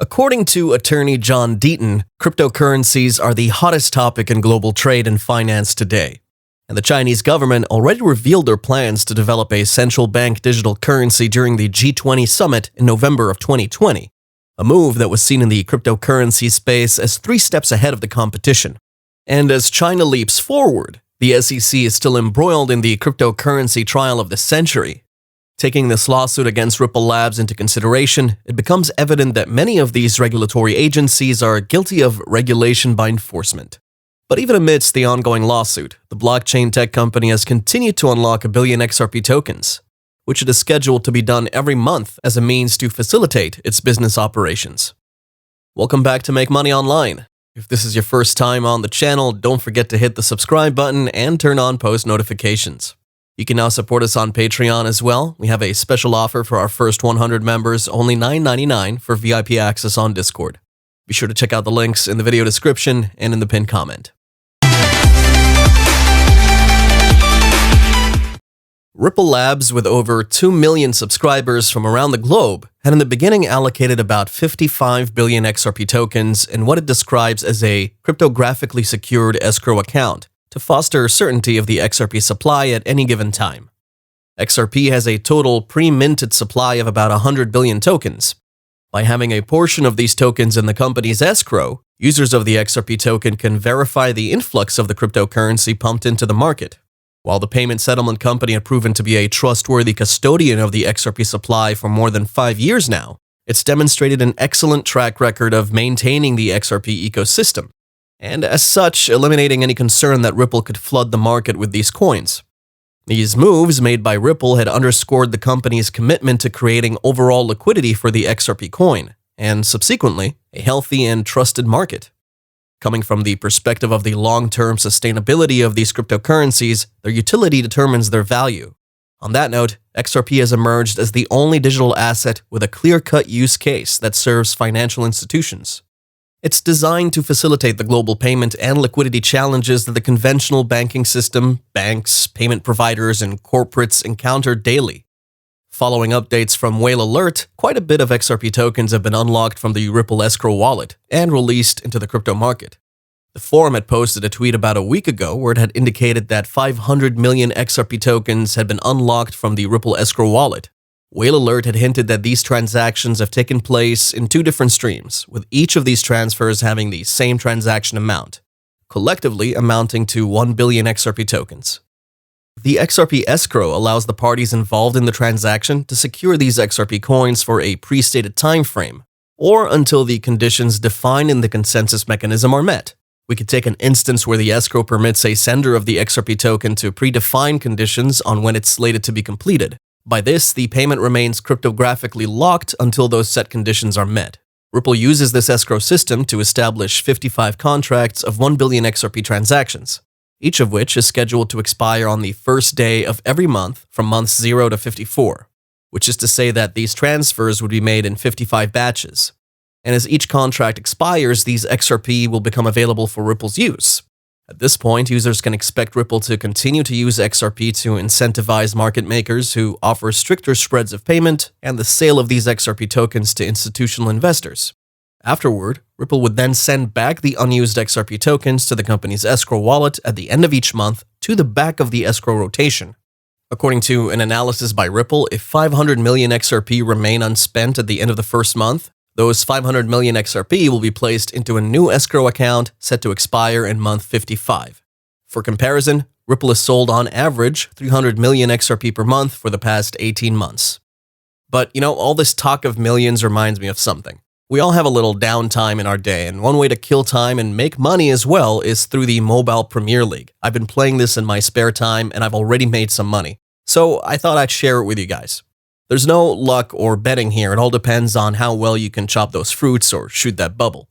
According to attorney John Deaton, cryptocurrencies are the hottest topic in global trade and finance today. And the Chinese government already revealed their plans to develop a central bank digital currency during the G20 summit in November of 2020, a move that was seen in the cryptocurrency space as 3 steps ahead of the competition. And as China leaps forward, the SEC is still embroiled in the cryptocurrency trial of the century. Taking this lawsuit against Ripple Labs into consideration, it becomes evident that many of these regulatory agencies are guilty of regulation by enforcement. But even amidst the ongoing lawsuit, the blockchain tech company has continued to unlock 1 billion XRP tokens, which it is scheduled to be done every month as a means to facilitate its business operations. Welcome back to Make Money Online. If this is your first time on the channel, don't forget to hit the subscribe button and turn on post notifications. You can now support us on Patreon as well. We have a special offer for our first 100 members, only $9.99 for VIP access on Discord. Be sure to check out the links in the video description and in the pinned comment. Ripple Labs, with over 2 million subscribers from around the globe, had in the beginning allocated about 55 billion XRP tokens in what it describes as a cryptographically secured escrow account to foster certainty of the XRP supply at any given time. XRP has a total pre-minted supply of about 100 billion tokens. By having a portion of these tokens in the company's escrow, users of the XRP token can verify the influx of the cryptocurrency pumped into the market. While the payment settlement company had proven to be a trustworthy custodian of the XRP supply for more than 5 years now, it's demonstrated an excellent track record of maintaining the XRP ecosystem, and as such, eliminating any concern that Ripple could flood the market with these coins. These moves made by Ripple had underscored the company's commitment to creating overall liquidity for the XRP coin, and subsequently, a healthy and trusted market. Coming from the perspective of the long-term sustainability of these cryptocurrencies, their utility determines their value. On that note, XRP has emerged as the only digital asset with a clear-cut use case that serves financial institutions. It's designed to facilitate the global payment and liquidity challenges that the conventional banking system, banks, payment providers, and corporates encounter daily. Following updates from Whale Alert, quite a bit of XRP tokens have been unlocked from the Ripple escrow wallet and released into the crypto market. The forum had posted a tweet about a week ago where it had indicated that 500 million XRP tokens had been unlocked from the Ripple escrow wallet. Whale Alert had hinted that these transactions have taken place in 2 different streams, with each of these transfers having the same transaction amount, collectively amounting to 1 billion XRP tokens. The XRP escrow allows the parties involved in the transaction to secure these XRP coins for a pre-stated time frame, or until the conditions defined in the consensus mechanism are met. We could take an instance where the escrow permits a sender of the XRP token to predefined conditions on when it's slated to be completed. By this, the payment remains cryptographically locked until those set conditions are met. Ripple uses this escrow system to establish 55 contracts of 1 billion XRP transactions, each of which is scheduled to expire on the first day of every month from months 0 to 54, which is to say that these transfers would be made in 55 batches. And as each contract expires, these XRP will become available for Ripple's use. At this point, users can expect Ripple to continue to use XRP to incentivize market makers who offer stricter spreads of payment and the sale of these XRP tokens to institutional investors. Afterward, Ripple would then send back the unused XRP tokens to the company's escrow wallet at the end of each month to the back of the escrow rotation. According to an analysis by Ripple, if 500 million XRP remain unspent at the end of the first month, those 500 million XRP will be placed into a new escrow account set to expire in month 55. For comparison, Ripple has sold on average 300 million XRP per month for the past 18 months. But, all this talk of millions reminds me of something. We all have a little downtime in our day, and one way to kill time and make money as well is through the Mobile Premier League. I've been playing this in my spare time, and I've already made some money. So I thought I'd share it with you guys. There's no luck or betting here, it all depends on how well you can chop those fruits or shoot that bubble.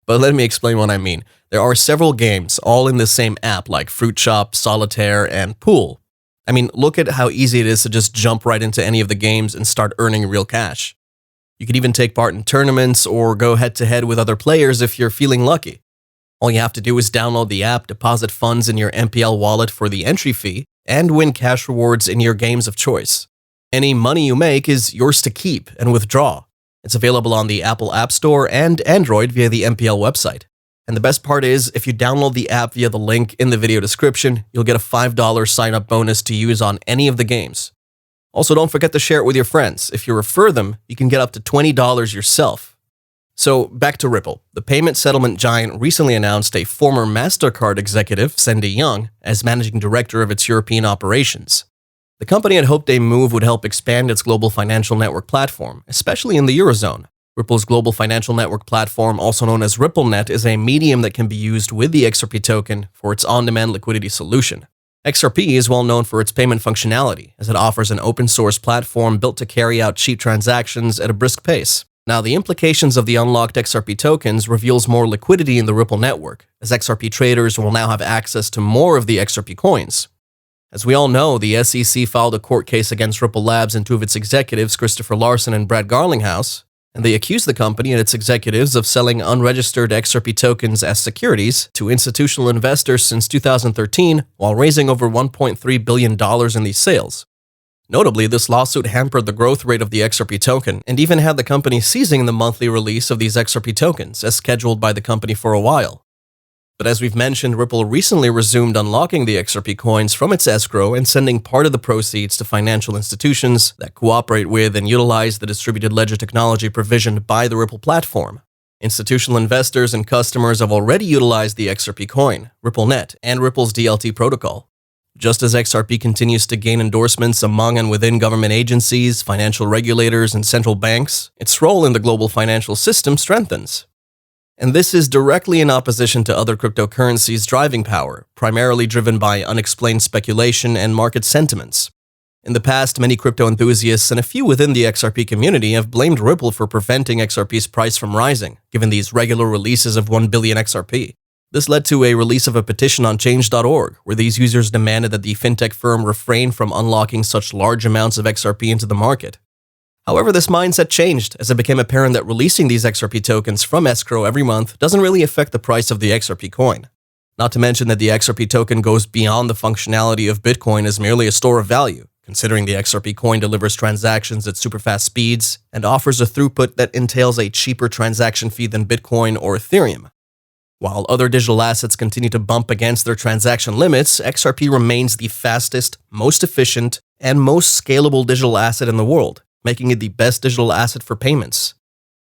But let me explain what I mean. There are several games, all in the same app like Fruit Chop, Solitaire, and Pool. I mean, look at how easy it is to just jump right into any of the games and start earning real cash. You could even take part in tournaments or go head-to-head with other players if you're feeling lucky. All you have to do is download the app, deposit funds in your MPL wallet for the entry fee, and win cash rewards in your games of choice. Any money you make is yours to keep and withdraw. It's available on the Apple App Store and Android via the MPL website. And the best part is, if you download the app via the link in the video description, you'll get a $5 sign-up bonus to use on any of the games. Also, don't forget to share it with your friends. If you refer them, you can get up to $20 yourself. So, back to Ripple. The payment settlement giant recently announced a former MasterCard executive, Sandy Young, as managing director of its European operations. The company had hoped a move would help expand its global financial network platform, especially in the Eurozone. Ripple's global financial network platform, also known as RippleNet, is a medium that can be used with the XRP token for its on-demand liquidity solution. XRP is well known for its payment functionality, as it offers an open-source platform built to carry out cheap transactions at a brisk pace. Now, the implications of the unlocked XRP tokens reveals more liquidity in the Ripple network, as XRP traders will now have access to more of the XRP coins. As we all know, the SEC filed a court case against Ripple Labs and two of its executives, Christopher Larson and Brad Garlinghouse, and they accused the company and its executives of selling unregistered XRP tokens as securities to institutional investors since 2013, while raising over $1.3 billion in these sales. Notably, this lawsuit hampered the growth rate of the XRP token and even had the company ceasing the monthly release of these XRP tokens, as scheduled by the company for a while. But as we've mentioned, Ripple recently resumed unlocking the XRP coins from its escrow and sending part of the proceeds to financial institutions that cooperate with and utilize the distributed ledger technology provisioned by the Ripple platform. Institutional investors and customers have already utilized the XRP coin, RippleNet, and Ripple's DLT protocol. Just as XRP continues to gain endorsements among and within government agencies, financial regulators, and central banks, its role in the global financial system strengthens. And this is directly in opposition to other cryptocurrencies' driving power, primarily driven by unexplained speculation and market sentiments. In the past, many crypto enthusiasts and a few within the XRP community have blamed Ripple for preventing XRP's price from rising, given these regular releases of 1 billion XRP. This led to a release of a petition on change.org, where these users demanded that the fintech firm refrain from unlocking such large amounts of XRP into the market. However, this mindset changed as it became apparent that releasing these XRP tokens from escrow every month doesn't really affect the price of the XRP coin. Not to mention that the XRP token goes beyond the functionality of Bitcoin as merely a store of value, considering the XRP coin delivers transactions at super fast speeds and offers a throughput that entails a cheaper transaction fee than Bitcoin or Ethereum. While other digital assets continue to bump against their transaction limits, XRP remains the fastest, most efficient, and most scalable digital asset in the world, making it the best digital asset for payments.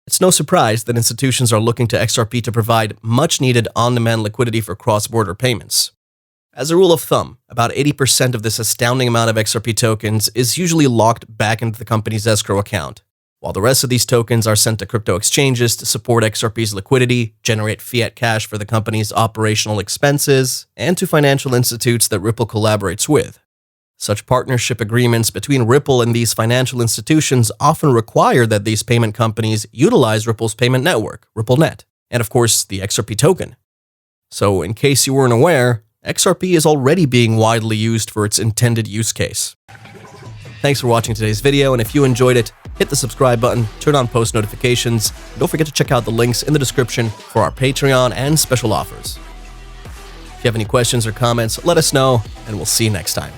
It's no surprise that institutions are looking to XRP to provide much-needed on-demand liquidity for cross-border payments. As a rule of thumb, about 80% of this astounding amount of XRP tokens is usually locked back into the company's escrow account, while the rest of these tokens are sent to crypto exchanges to support XRP's liquidity, generate fiat cash for the company's operational expenses, and to financial institutes that Ripple collaborates with. Such partnership agreements between Ripple and these financial institutions often require that these payment companies utilize Ripple's payment network, RippleNet, and of course, the XRP token. So, in case you weren't aware, XRP is already being widely used for its intended use case. Thanks for watching today's video, and if you enjoyed it, hit the subscribe button, turn on post notifications, and don't forget to check out the links in the description for our Patreon and special offers. If you have any questions or comments, let us know, and we'll see you next time.